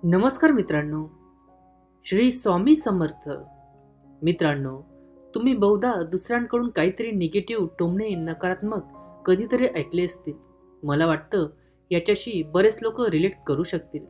नमस्कार मित्रांनो, श्री स्वामी समर्थ. मित्रांनो, तुम्ही बहुधा दुसऱ्यांकडून काहीतरी निगेटिव्ह टोमणे नकारात्मक कधीतरी ऐकले असतील. मला वाटतं याच्याशी बरेच लोक रिलेट करू शकतील.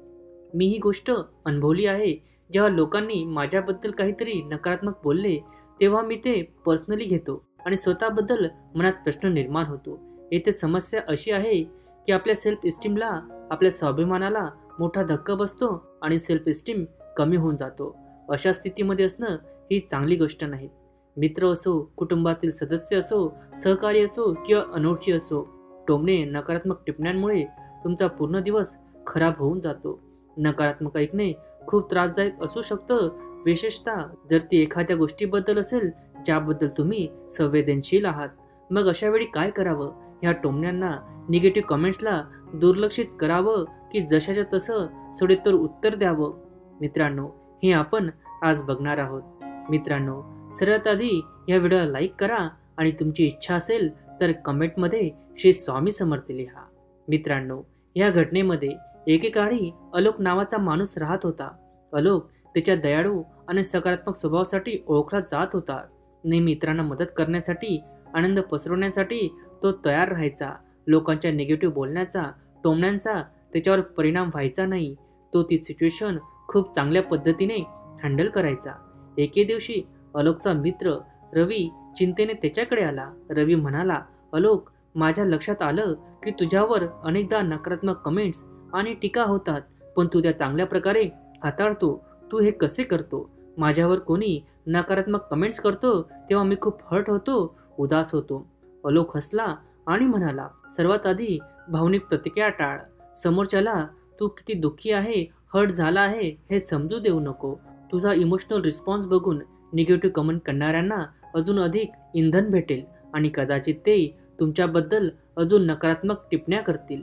मी ही गोष्ट अनुभवली आहे. जेव्हा लोकांनी माझ्याबद्दल काहीतरी नकारात्मक बोलले तेव्हा मी ते पर्सनली घेतो आणि स्वतःबद्दल मनात प्रश्न निर्माण होतो. येथे समस्या अशी आहे की आपल्या सेल्फ इस्टीमला, आपल्या स्वाभिमानाला मोठा धक्का बसतो आणि सेल्फ इस्टीम कमी होऊन जातो. अशा स्थितीमध्ये असणं ही चांगली गोष्ट नाही. मित्र असो, कुटुंबातील सदस्य असो, सहकारी असो किंवा अनोळखी असो, टोमणे नकारात्मक टिप्पण्यांमुळे तुमचा पूर्ण दिवस खराब होऊन जातो. नकारात्मक ऐकणे खूप त्रासदायक असू शकतं, विशेषतः जर ती एखाद्या गोष्टीबद्दल असेल ज्याबद्दल तुम्ही संवेदनशील आहात. मग अशा वेळी काय करावं? ह्या टोमण्यांना, निगेटिव्ह कमेंट्सला दुर्लक्षित करावं की जशाच्या तसं सडेतोड उत्तर द्यावं? मित्रांनो, हे आपण आज बघणार आहोत. मित्रांनो, सर्वात आधी या व्हिडिओला लाईक करा आणि तुमची इच्छा असेल तर कमेंटमध्ये श्री स्वामी समर्थ लिहा. मित्रांनो, या घटनेमध्ये एकेकाळी अलोक नावाचा माणूस राहत होता. अलोक त्याच्या दयाळू आणि सकारात्मक स्वभावासाठी ओळखला जात होता. नेहमी इतरांना मदत करण्यासाठी, आनंद पसरवण्यासाठी तो तयार राहायचा. लोकांच्या निगेटिव्ह बोलण्याचा, टोमण्यांचा त्याच्यावर परिणाम व्हायचा नाही. तो ती सिच्युएशन खूप चांगल्या पद्धतीने हँडल करायचा. एके दिवशी अलोकचा मित्र रवी चिंतेने त्याच्याकडे आला. रवी म्हणाला, अलोक, माझ्या लक्षात आलं की तुझ्यावर अनेकदा नकारात्मक कमेंट्स आणि टीका होतात, पण तू त्या चांगल्या प्रकारे हाताळतो. तू हे कसे करतो? माझ्यावर कोणी नकारात्मक कमेंट्स करतो तेव्हा मी खूप हर्ट होतो, उदास होतो. अलोक हसला आणि म्हणाला, सर्वात आधी भावनिक प्रतिक्रिया टाळ. समोरच्याला तू किती दुःखी आहे, हर्ट झाला आहे हे समजू देऊ नको. तुझा इमोशनल रिस्पॉन्स बघून निगेटिव्ह कमेंट करणाऱ्यांना अजून अधिक इंधन भेटेल आणि कदाचित ते तुमच्याबद्दल अजून नकारात्मक टिप्पण्या करतील.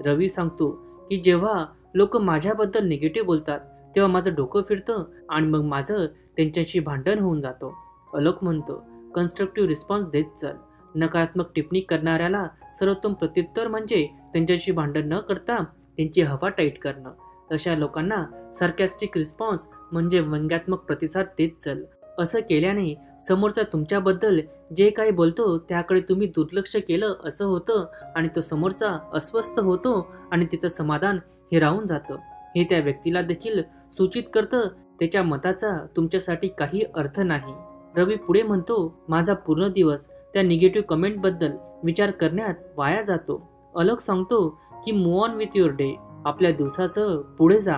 रवी सांगतो की जेव्हा लोक माझ्याबद्दल निगेटिव्ह बोलतात तेव्हा माझं डोकं फिरतं आणि मग माझं त्यांच्याशी भांडण होऊन जातो. अलोक म्हणतो, कन्स्ट्रक्टिव्ह रिस्पॉन्स देत चल. नकारात्मक टिप्पणी करणाऱ्याला सर्वोत्तम प्रत्युत्तर म्हणजे त्यांच्याशी भांडण न करता त्यांची हवा टाईट करणं. अशा लोकांना सार्कॅस्टिक रिस्पॉन्स म्हणजे व्यंग्यात्मक प्रतिसाद देत चल. असं केल्याने समोरचा तुमच्याबद्दल जे काही बोलतो त्याकडे तुम्ही दुर्लक्ष केलं असं होतं आणि तो समोरचा अस्वस्थ होतो आणि तिचं समाधान हिरावून जातं. हे त्या व्यक्तीला देखील सूचित करतं त्याच्या मताचा तुमच्यासाठी काही अर्थ नाही. रवी पुढे म्हणतो, माझा पूर्ण दिवस त्या निगेटिव्ह कमेंटबद्दल विचार करण्यात वाया जातो. अलोक सांगतो की move on with your day. आपल्या दिवसासह पुढे जा.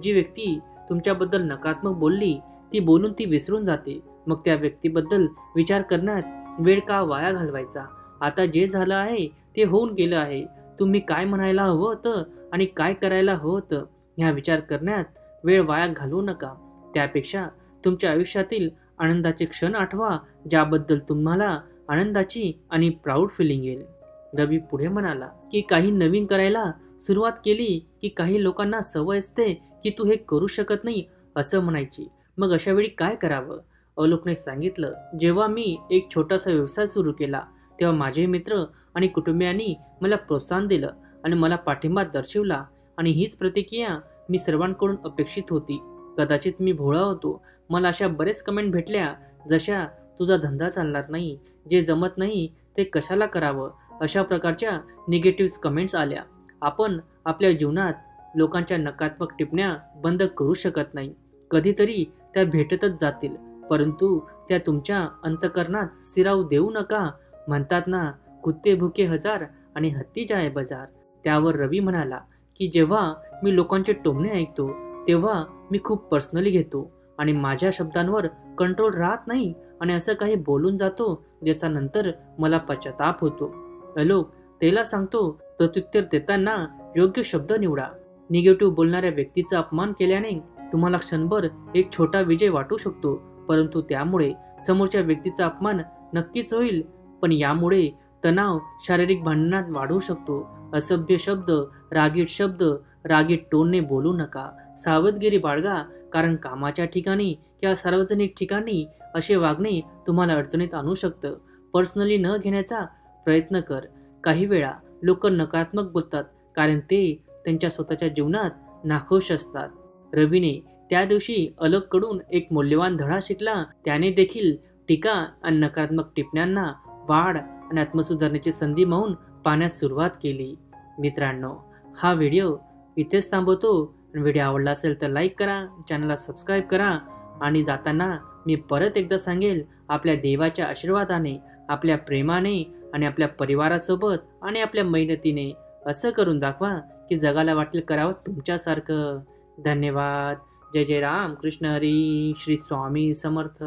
जी व्यक्ती तुमच्याबद्दल नकारात्मक बोलली ती बोलून ती विसरून जाते. मग त्या व्यक्तीबद्दल विचार करण्यात वेळ का वाया घालवायचा? आता जे झालं आहे ते होऊन गेलं आहे. तुम्ही काय म्हणायला हवं होतं आणि काय करायला हवं होतं ह्या विचार करण्यात वेळ वाया घालवू नका. त्यापेक्षा तुमच्या आयुष्यातील आनंदाचे क्षण आठवा ज्याबद्दल तुम्हाला आनंदाची आणि प्राऊड फिलिंग येईल. रवी पुढे म्हणाला की काही नवीन करायला सुरुवात केली की काही लोकांना सवय असते की तू हे करू शकत नाही असं म्हणायची. मग अशा वेळी काय करावं? अलोकने सांगितलं, जेव्हा मी एक छोटासा व्यवसाय सुरू केला तेव्हा माझे मित्र आणि कुटुंबियांनी मला प्रोत्साहन दिलं आणि मला पाठिंबा दर्शवला आणि हीच प्रतिक्रिया मी सर्वांकडून अपेक्षित होती. कदाचित मी भोळा होतो. मला अशा बरेच कमेंट भेटल्या जशा तुझा धंदा चालणार नाही, जे जमत नाही ते कशाला करावं, अशा प्रकारच्या निगेटिव्ह कमेंट्स आल्या. आपण आपल्या जीवनात लोकांच्या नकारात्मक टिप्पण्या बंद करू शकत नाही. कधीतरी त्या भेटतच जातील, परंतु त्या तुमच्या अंतःकरणात स्थिरावू देऊ नका. म्हणतात ना, कुत्ते भुके हजार आणि हत्ती जाय बाजार. त्यावर रवी म्हणाला की जेव्हा मी लोकांचे टोमणे ऐकतो तेव्हा मी खूप पर्सनली घेतो आणि माझ्या शब्दांवर कंट्रोल राहत नाही आणि असं काही बोलून जातो ज्याचा नंतर मला पश्चाताप होतो. अलोक त्याला सांगतो, प्रत्युत्तर देताना योग्य शब्द निवडा. निगेटिव्ह बोलणाऱ्या व्यक्तीचा अपमान केल्याने तुम्हाला क्षणभर एक छोटा विजय वाटू शकतो, परंतु त्यामुळे समोरच्या व्यक्तीचा अपमान नक्कीच होईल. पण यामुळे तणाव शारीरिक भांडणात वाढू शकतो. असभ्य शब्द, रागीट टोनने बोलू नका. सावधगिरी बाळगा, कारण कामाच्या ठिकाणी किंवा सार्वजनिक ठिकाणी असे वागणे तुम्हाला अडचणीत आणू शकतं. पर्सनली न घेण्याचा प्रयत्न कर. काही वेळा लोक नकारात्मक बोलतात कारण ते त्यांच्या स्वतःच्या जीवनात नाखुश असतात. रवीने त्या दिवशी अलगकडून एक मौल्यवान धडा शिकला. त्याने देखील टीका आणि नकारात्मक टिप्पण्यांना वाढ आणि आत्मसुधारण्याची संधी म्हणून पाहण्यास सुरुवात केली. मित्रांनो, हा व्हिडिओ इथेच थांबवतो. व्हिडिओ आवडला असेल तर लाईक करा, चॅनलला सबस्क्राईब करा आणि जाताना मी परत एकदा सांगेल, आपल्या देवाच्या आशीर्वादाने, आपल्या प्रेमाने आणि आपल्या परिवारासोबत आणि आपल्या मेहनतीने असं करून दाखवा की जगाला वाटेल करावं तुमच्यासारखं. धन्यवाद. जय जय राम कृष्ण हरी. श्री स्वामी समर्थ.